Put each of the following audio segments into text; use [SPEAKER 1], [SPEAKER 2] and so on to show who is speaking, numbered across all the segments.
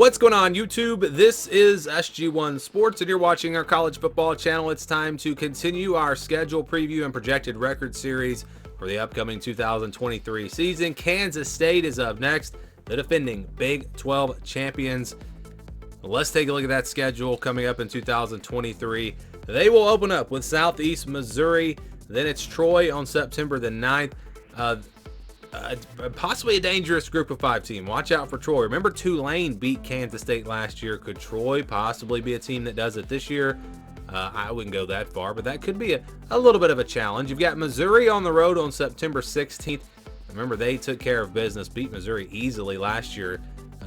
[SPEAKER 1] What's going on, YouTube? This is SG1 Sports, and you're watching our college football channel. It's time to continue our schedule preview and projected record series for the upcoming 2023 season. Kansas State is up next, the defending Big 12 champions. Let's take a look at that schedule coming up in 2023. They will open up with Southeast Missouri. Then it's Troy on September the 9th. Possibly a dangerous group of 5 team. Watch out for Troy. Remember, Tulane beat Kansas State last year. Could Troy possibly be a team that does it this year? I wouldn't go that far, but that could be a little bit of a challenge. You've got Missouri on the road on September 16th. Remember, they took care of business, beat Missouri easily last year.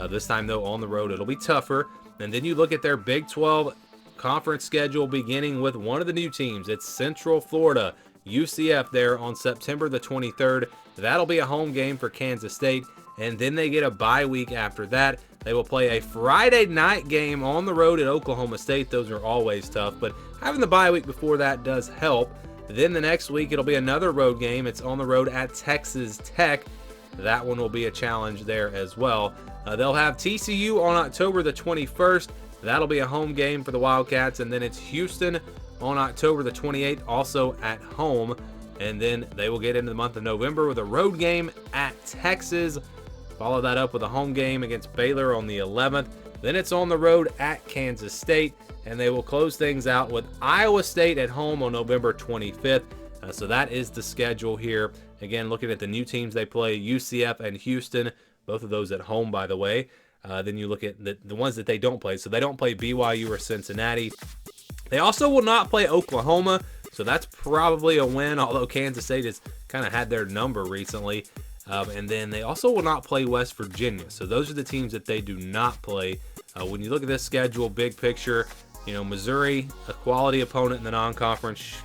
[SPEAKER 1] This time, though, on the road, it'll be tougher. And then you look at their Big 12 conference schedule, beginning with one of the new teams. It's Central Florida, UCF, there on September the 23rd. That'll be a home game for Kansas State, and then they get a bye week after that. They will play a Friday night game on the road at Oklahoma State. Those are always tough, but having the bye week before that does help. Then the next week, it'll be another road game. It's on the road at Texas Tech. That one will be a challenge there as well. They'll have TCU on October the 21st. That'll be a home game for the Wildcats, and then it's Houston on October the 28th, also at home. And then they will get into the month of November with a road game at Texas. Follow that up with a home game against Baylor on the 11th. Then it's on the road at Kansas State. And they will close things out with Iowa State at home on November 25th. So that is the schedule here. Again, looking at the new teams they play, UCF and Houston. Both of those at home, by the way. Then you look at the ones that they don't play. So they don't play BYU or Cincinnati. They also will not play Oklahoma. So that's probably a win, although Kansas State has kind of had their number recently. And then they also will not play West Virginia. So those are the teams that they do not play. When you look at this schedule, big picture, you know, Missouri, a quality opponent in the non-conference.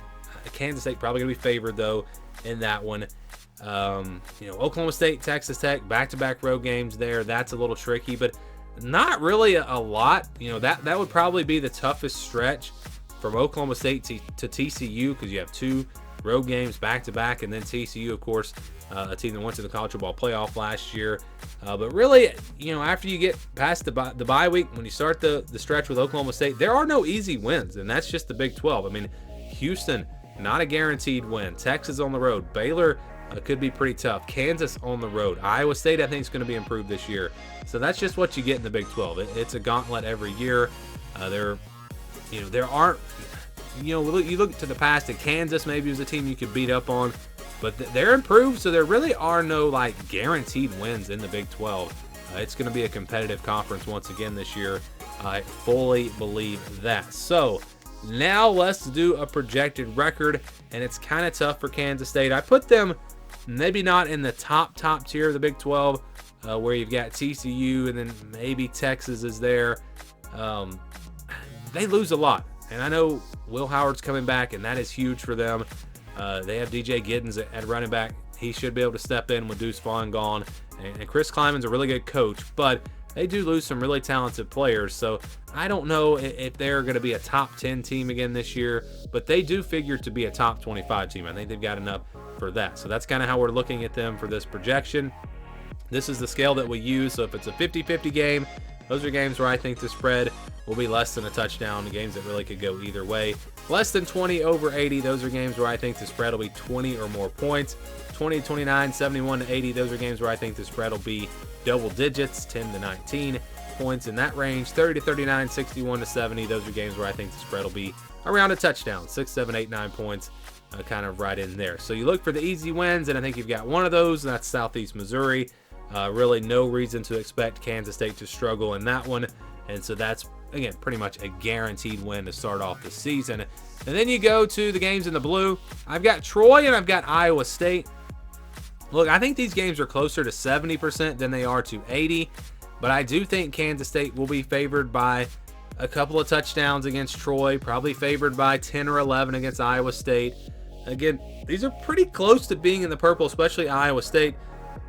[SPEAKER 1] Kansas State probably going to be favored, though, in that one. You know, Oklahoma State, Texas Tech, back-to-back road games there. That's a little tricky, but not really a lot. You know, that would probably be the toughest stretch from Oklahoma State to TCU, because you have 2 road games back-to-back, and then TCU, of course, a team that went to the college football playoff last year. But really, you know, after you get past the bye week, when you start the stretch with Oklahoma State, there are no easy wins, and that's just the Big 12. I mean, Houston, not a guaranteed win. Texas on the road. Baylor could be pretty tough. Kansas on the road. Iowa State, I think, is going to be improved this year. So that's just what you get in the Big 12. It's a gauntlet every year. There aren't, you look to the past, and Kansas maybe was a team you could beat up on, but they're improved, so there really are no, like, guaranteed wins in the Big 12. It's going to be a competitive conference once again this year. I fully believe that. So now let's do a projected record, and it's kind of tough for Kansas State. I put them maybe not in the top tier of the Big 12, where you've got TCU, and then maybe Texas is there. They lose a lot, and I know Will Howard's coming back, and that is huge for them. They have DJ Giddens at running back. He should be able to step in with Deuce Vaughn gone, and Chris Kleiman's a really good coach, but they do lose some really talented players, so I don't know if they're going to be a top 10 team again this year, but they do figure to be a top 25 team. I think they've got enough for that, so that's kind of how we're looking at them for this projection. This is the scale that we use, so if it's a 50-50 game, those are games where I think the spread will be less than a touchdown, games that really could go either way. Less than 20 over 80, those are games where I think the spread will be 20 or more points. 20 to 29, 71 to 80, those are games where I think the spread will be double digits, 10 to 19 points in that range. 30 to 39, 61 to 70, those are games where I think the spread will be around a touchdown, 6, 7, 8, 9 points, kind of right in there. So you look for the easy wins, and I think you've got one of those, and that's Southeast Missouri. Really no reason to expect Kansas State to struggle in that one. And so that's, again, pretty much a guaranteed win to start off the season. And then you go to the games in the blue. I've got Troy and I've got Iowa State. Look, I think these games are closer to 70% than they are to 80%. But I do think Kansas State will be favored by a couple of touchdowns against Troy. Probably favored by 10 or 11 against Iowa State. Again, these are pretty close to being in the purple, especially Iowa State,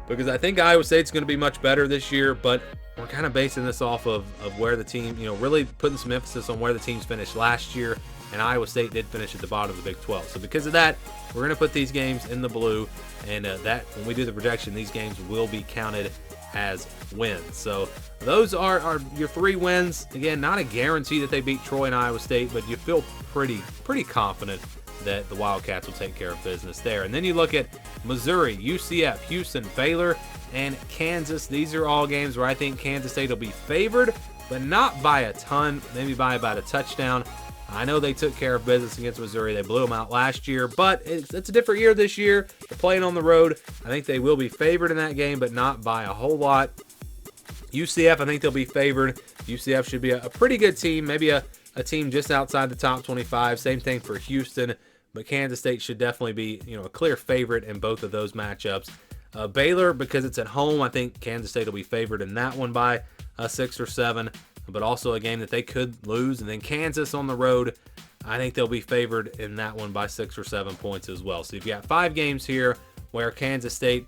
[SPEAKER 1] because I think Iowa State's going to be much better this year, but we're kind of basing this off of where the team, really putting some emphasis on where the teams finished last year, and Iowa State did finish at the bottom of the Big 12. So because of that, we're going to put these games in the blue, and that when we do the projection, these games will be counted as wins. So those are your 3 wins. Again, not a guarantee that they beat Troy and Iowa State, but you feel pretty confident that the Wildcats will take care of business there. And then you look at Missouri, UCF, Houston, Baylor, and Kansas. These are all games where I think Kansas State will be favored, but not by a ton, maybe by about a touchdown. I know they took care of business against Missouri. They blew them out last year, but it's a different year this year. They're playing on the road. I think they will be favored in that game, but not by a whole lot. UCF, I think they'll be favored. UCF should be a pretty good team, maybe a team just outside the top 25. Same thing for Houston, but Kansas State should definitely be, a clear favorite in both of those matchups. Baylor, because it's at home, I think Kansas State will be favored in that one by 6 or 7, but also a game that they could lose. And then Kansas on the road, I think they'll be favored in that one by 6 or 7 points as well. So you've got 5 games here where Kansas State,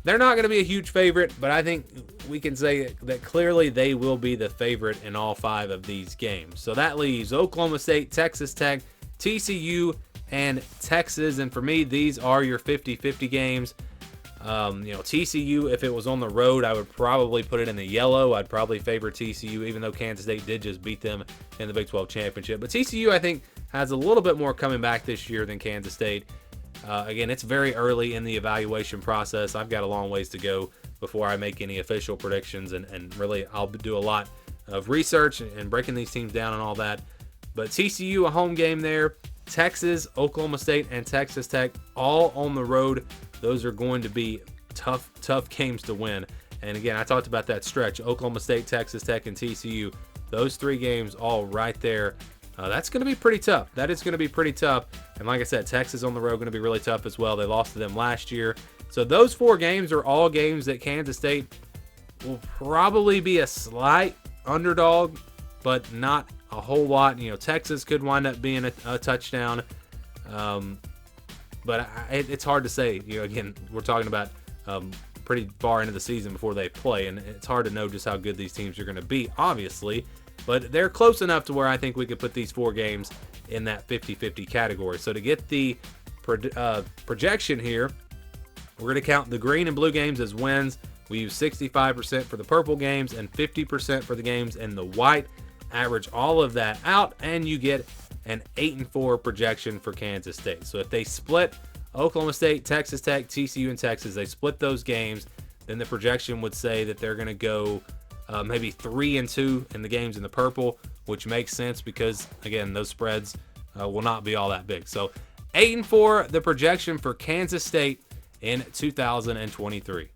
[SPEAKER 1] they're not going to be a huge favorite, but I think we can say that clearly they will be the favorite in all 5 of these games. So that leaves Oklahoma State, Texas Tech, TCU, and Texas. And for me, these are your 50-50 games. TCU, if it was on the road, I would probably put it in the yellow. I'd probably favor TCU, even though Kansas State did just beat them in the Big 12 championship. But TCU, I think, has a little bit more coming back this year than Kansas State. Again, it's very early in the evaluation process. I've got a long ways to go before I make any official predictions, and really I'll do a lot of research and breaking these teams down and all that. But TCU, a home game there. Texas, Oklahoma State, and Texas Tech all on the road. Those are going to be tough games to win. And again, I talked about that stretch. Oklahoma State, Texas Tech, and TCU. Those 3 games all right there. That's going to be pretty tough. That is going to be pretty tough. And like I said, Texas on the road going to be really tough as well. They lost to them last year. So those 4 games are all games that Kansas State will probably be a slight underdog, but not a whole lot. Texas could wind up being a touchdown. But it's hard to say. Again, we're talking about pretty far into the season before they play, and it's hard to know just how good these teams are going to be, obviously. But they're close enough to where I think we could put these 4 games in that 50-50 category. So to get the projection here, we're going to count the green and blue games as wins. We use 65% for the purple games and 50% for the games in the white. Average all of that out, and you get an 8-4 projection for Kansas State. So if they split Oklahoma State, Texas Tech, TCU, and Texas, they split those games, then the projection would say that they're going to go maybe 3-2 in the games in the purple, which makes sense because, again, those spreads will not be all that big. So 8-4, the projection for Kansas State in 2023.